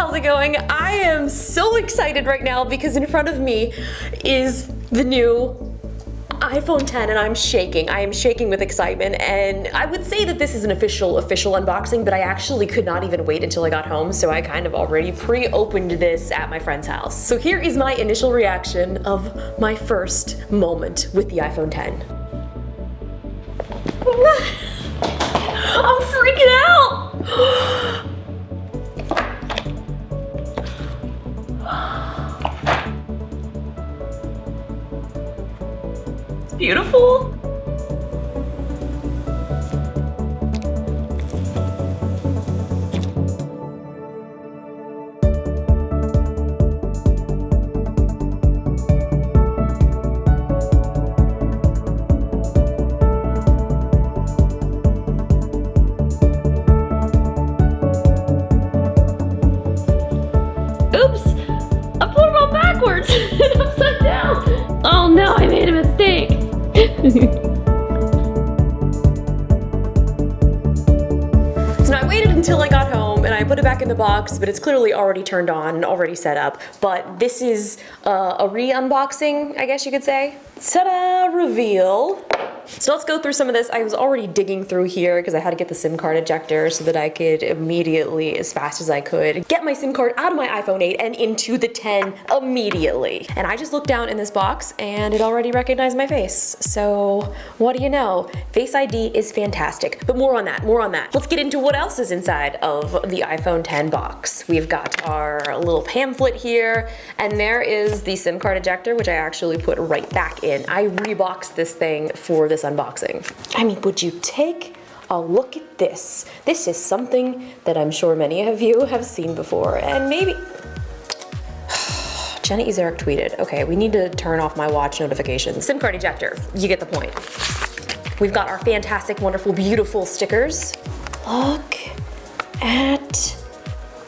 how's it going? I am so excited right now because in front of me is the new iPhone 10 and I'm shaking. I am shaking with excitement, and I would say that this is an official unboxing, but I actually could not even wait until I got home, so I kind of already pre-opened this at my friend's house. So here is my initial reaction of my first moment with the iPhone 10. I'm freaking out! It's beautiful. Oops! I put it on backwards and upside down. Oh no, I made a mistake. So now I waited until I got home and I put it back in the box, but it's clearly already turned on and already set up. But this is a re-unboxing, I guess you could say. Ta-da! Reveal. So let's go through some of this. I was already digging through here because I had to get the SIM card ejector so that I could immediately, as fast as I could, get my SIM card out of my iPhone 8 and into the 10 immediately. And I just looked down in this box and it already recognized my face. So what do you know? Face ID is fantastic, but more on that, more on that. Let's get into what else is inside of the iPhone 10 box. We've got our little pamphlet here, and there is the SIM card ejector, which I actually put right back in. I reboxed this thing for this unboxing. I mean, would you take a look at this? This is something that I'm sure many of you have seen before, and maybe... Jenna Ezerick tweeted, okay, we need to turn off my watch notifications. SIM card ejector, you get the point. We've got our fantastic, wonderful, beautiful stickers. Look at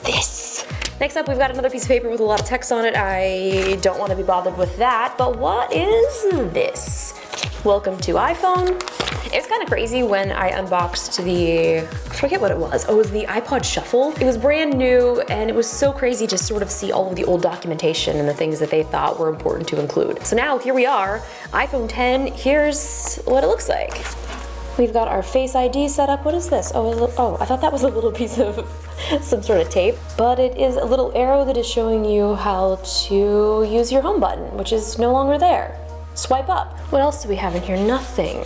this. Next up, we've got another piece of paper with a lot of text on it. I don't want to be bothered with that, but what is this? Welcome to iPhone. It's kind of crazy when I unboxed I forget what it was. Oh, it was the iPod Shuffle. It was brand new, and it was so crazy to sort of see all of the old documentation and the things that they thought were important to include. So now here we are, iPhone 10. Here's what it looks like. We've got our Face ID set up. What is this? Oh, I thought that was a little piece of some sort of tape, but it is a little arrow that is showing you how to use your home button, which is no longer there. Swipe up. What else do we have in here? Nothing.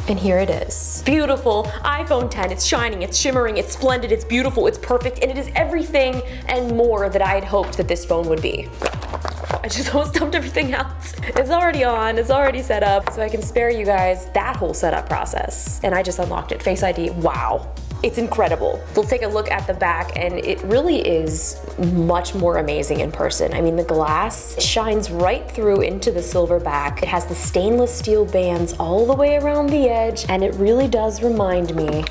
And here it is. Beautiful iPhone 10. It's shining, it's shimmering, it's splendid, it's beautiful, it's perfect, and it is everything and more that I had hoped that this phone would be. I just almost dumped everything else. It's already on, it's already set up, so I can spare you guys that whole setup process. And I just unlocked it. Face ID, wow. It's incredible. Let's take a look at the back, and it really is much more amazing in person. I mean, the glass shines right through into the silver back. It has the stainless steel bands all the way around the edge, and it really does remind me,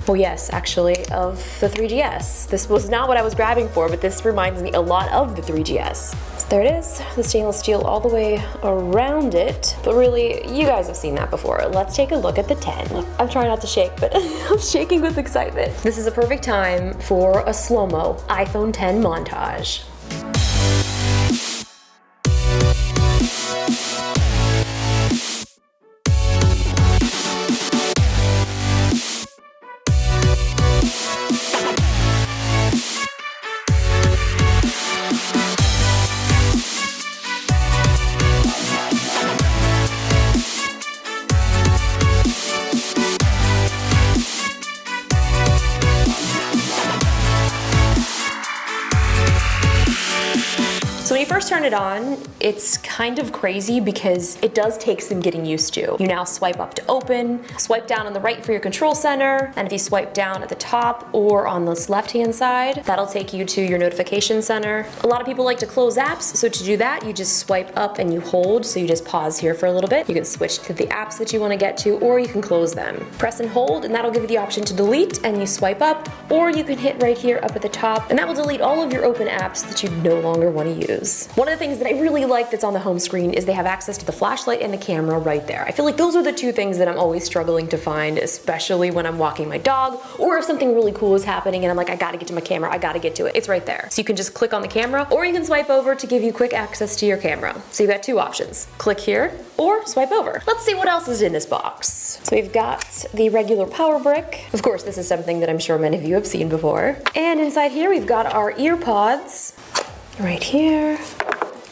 well, yes, actually, of the 3GS. This was not what I was grabbing for, but this reminds me a lot of the 3GS. So there it is, the stainless steel all the way around it. But really, you guys have seen that before. Let's take a look at the 10. I'm trying not to shake, but I'm shaking with excitement. This is a perfect time for a slow-mo iPhone 10 montage. So when you first turn it on, it's kind of crazy because it does take some getting used to. You now swipe up to open, swipe down on the right for your control center, and if you swipe down at the top or on this left-hand side, that'll take you to your notification center. A lot of people like to close apps, so to do that, you just swipe up and you hold, so you just pause here for a little bit. You can switch to the apps that you want to get to, or you can close them. Press and hold, and that'll give you the option to delete, and you swipe up, or you can hit right here up at the top, and that will delete all of your open apps that you no longer want to use. settings. One of the things that I really like that's on the home screen is they have access to the flashlight and the camera right there. I feel like those are the two things that I'm always struggling to find, especially when I'm walking my dog, or if something really cool is happening and I'm like, I gotta get to my camera, I gotta get to it. It's right there. So you can just click on the camera, or you can swipe over to give you quick access to your camera. So you've got two options. Click here, or swipe over. Let's see what else is in this box. So we've got the regular power brick. Of course, this is something that I'm sure many of you have seen before. And inside here, we've got our ear pods right here.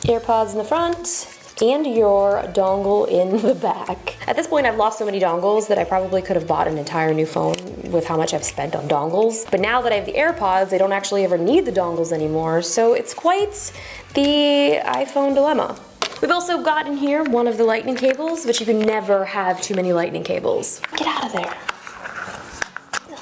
Ear pods in the front, and your dongle in the back. At this point, I've lost so many dongles that I probably could have bought an entire new phone with how much I've spent on dongles. But now that I have the AirPods, I don't actually ever need the dongles anymore, so it's quite the iPhone dilemma. We've also got in here one of the lightning cables, but you can never have too many lightning cables. Get out of there.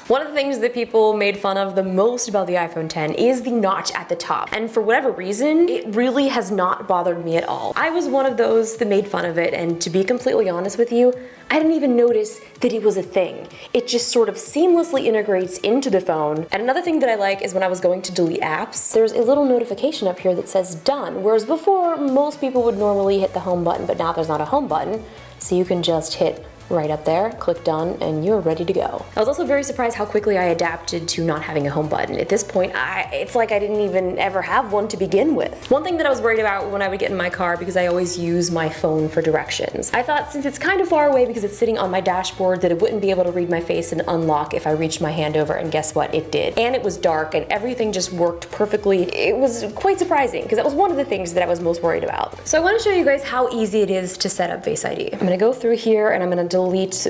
One of the things that people made fun of the most about the iPhone X is the notch at the top. And for whatever reason, it really has not bothered me at all. I was one of those that made fun of it, and to be completely honest with you, I didn't even notice that it was a thing. It just sort of seamlessly integrates into the phone. And another thing that I like is when I was going to delete apps, there's a little notification up here that says done, whereas before, most people would normally hit the home button, but now there's not a home button, so you can just hit right up there, click done, and you're ready to go. I was also very surprised how quickly I adapted to not having a home button. At this point, it's like I didn't even ever have one to begin with. One thing that I was worried about when I would get in my car, because I always use my phone for directions, I thought since it's kind of far away because it's sitting on my dashboard that it wouldn't be able to read my face and unlock if I reached my hand over, and guess what? It did. And it was dark and everything just worked perfectly. It was quite surprising because that was one of the things that I was most worried about. So I want to show you guys how easy it is to set up Face ID. I'm gonna go through here and I'm gonna delete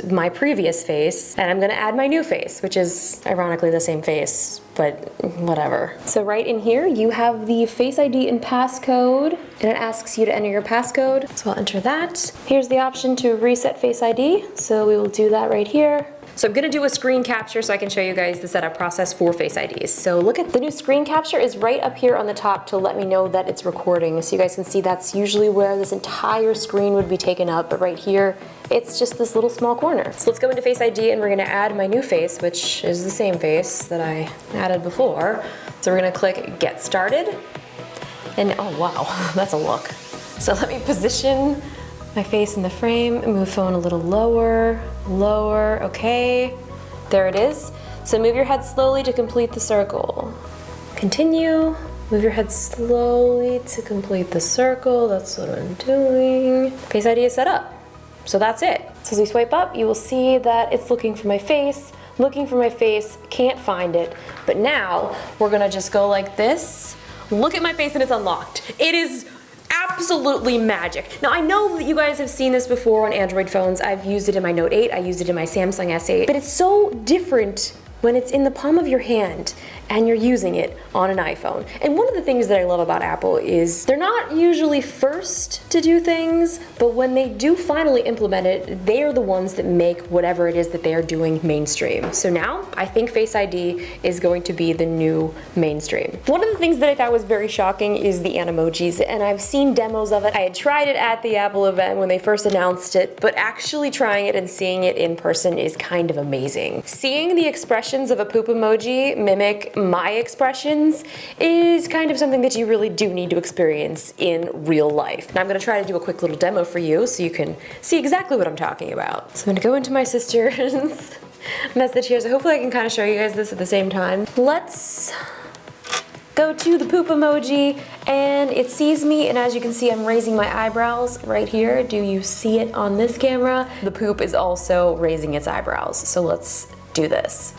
my previous face, and I'm gonna add my new face, which is ironically the same face, but whatever. So right in here, you have the Face ID and passcode, and it asks you to enter your passcode. So I'll enter that. Here's the option to reset Face ID, so we will do that right here. So I'm gonna do a screen capture so I can show you guys the setup process for Face IDs. So look at the new screen capture is right up here on the top to let me know that it's recording. So you guys can see that's usually where this entire screen would be taken up, but right here, it's just this little small corner. So let's go into Face ID and we're gonna add my new face, which is the same face that I added before. So we're gonna click Get Started. And oh wow, that's a look. So let me position my face in the frame, move phone a little lower, okay. There it is. So move your head slowly to complete the circle. Continue, move your head slowly to complete the circle. That's what I'm doing. Face ID is set up. So that's it. So as we swipe up, you will see that it's looking for my face, can't find it. But now we're gonna just go like this. Look at my face and it's unlocked. It is absolutely magic. Now I know that you guys have seen this before on Android phones. I've used it in my Note 8, I used it in my Samsung S8, but it's so different when it's in the palm of your hand and you're using it on an iPhone. And one of the things that I love about Apple is they're not usually first to do things, but when they do finally implement it, they are the ones that make whatever it is that they are doing mainstream. So now I think Face ID is going to be the new mainstream. One of the things that I thought was very shocking is the Animojis, and I've seen demos of it. I had tried it at the Apple event when they first announced it, but actually trying it and seeing it in person is kind of amazing. Seeing the expressions of a poop emoji mimic my expressions is kind of something that you really do need to experience in real life. Now I'm gonna try to do a quick little demo for you so you can see exactly what I'm talking about. So I'm gonna go into my sister's message here, so hopefully I can kind of show you guys this at the same time. Let's go to the poop emoji, and it sees me, and as you can see, I'm raising my eyebrows right here. Do you see it on this camera? The poop is also raising its eyebrows, so let's do this.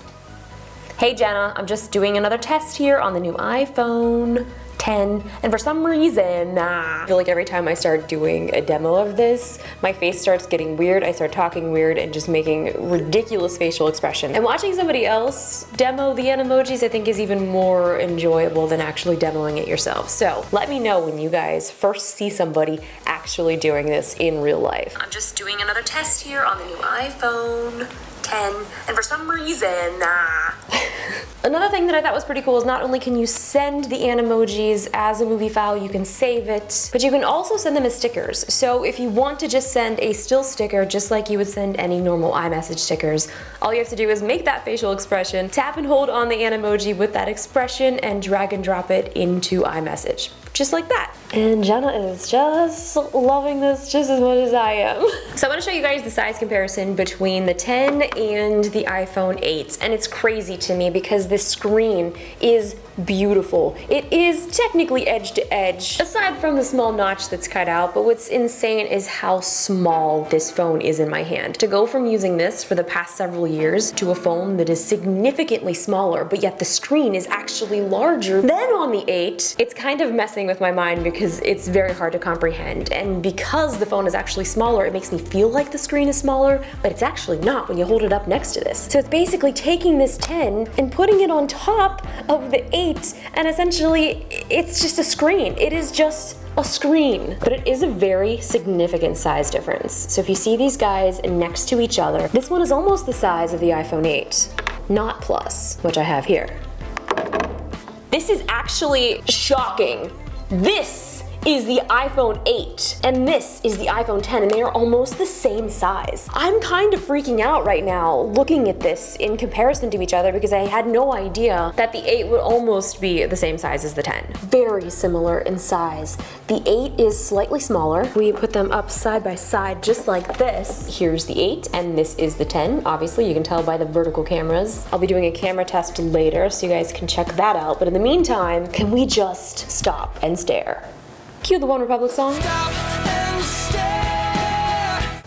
Hey Jenna, I'm just doing another test here on the new iPhone X, and for some reason, I feel like every time I start doing a demo of this, my face starts getting weird, I start talking weird and just making ridiculous facial expressions. And watching somebody else demo the Animojis I think is even more enjoyable than actually demoing it yourself. So let me know when you guys first see somebody actually doing this in real life. I'm just doing another test here on the new iPhone X, and for some reason, Another thing that I thought was pretty cool is not only can you send the Animojis as a movie file, you can save it, but you can also send them as stickers. So if you want to just send a still sticker, just like you would send any normal iMessage stickers, all you have to do is make that facial expression, tap and hold on the Animoji with that expression, and drag and drop it into iMessage. Just like that. And Jenna is just loving this just as much as I am. So I want to show you guys the size comparison between the 10 and the iPhone 8. And it's crazy to me because this screen is beautiful. It is technically edge to edge, aside from the small notch that's cut out, but what's insane is how small this phone is in my hand. To go from using this for the past several years to a phone that is significantly smaller, but yet the screen is actually larger than on the 8, it's kind of messing with my mind because it's very hard to comprehend. And because the phone is actually smaller, it makes me feel like the screen is smaller, but it's actually not when you hold it up next to this. So it's basically taking this 10 and putting it on top of the 8, and essentially it's just a screen. It is just a screen. But it is a very significant size difference. So if you see these guys next to each other, this one is almost the size of the iPhone 8, not Plus, which I have here. This is actually shocking. This is the iPhone 8 and this is the iPhone 10 and they are almost the same size. I'm kind of freaking out right now looking at this in comparison to each other because I had no idea that the 8 would almost be the same size as the 10. Very similar in size. The 8 is slightly smaller. We put them up side by side just like this. Here's the 8 and this is the 10. Obviously you can tell by the vertical cameras. I'll be doing a camera test later so you guys can check that out. But in the meantime, can we just stop and stare? Cue the One Republic song.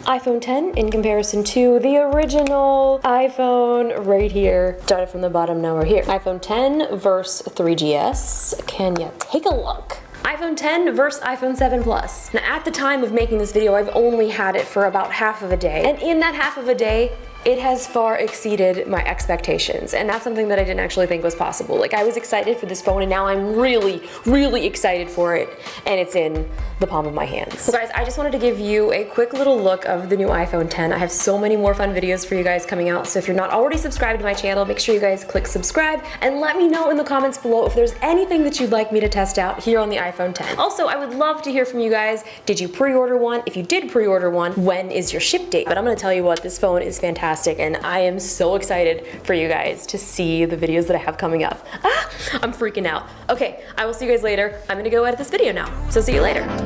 iPhone 10 in comparison to the original iPhone right here. Started from the bottom, now we're here. iPhone 10 versus 3GS. Can you take a look? iPhone 10 versus iPhone 7 Plus. Now at the time of making this video, I've only had it for about half of a day. And in that half of a day, it has far exceeded my expectations, and that's something that I didn't actually think was possible. Like, I was excited for this phone, and now I'm really, really excited for it, and it's in the palm of my hands. So guys, I just wanted to give you a quick little look of the new iPhone 10. I have so many more fun videos for you guys coming out, so if you're not already subscribed to my channel, make sure you guys click subscribe, and let me know in the comments below if there's anything that you'd like me to test out here on the iPhone 10. Also, I would love to hear from you guys. Did you pre-order one? If you did pre-order one, when is your ship date? But I'm gonna tell you what, this phone is fantastic. And I am so excited for you guys to see the videos that I have coming up. I'm freaking out. Okay, I will see you guys later. I'm gonna go edit this video now, so see you later.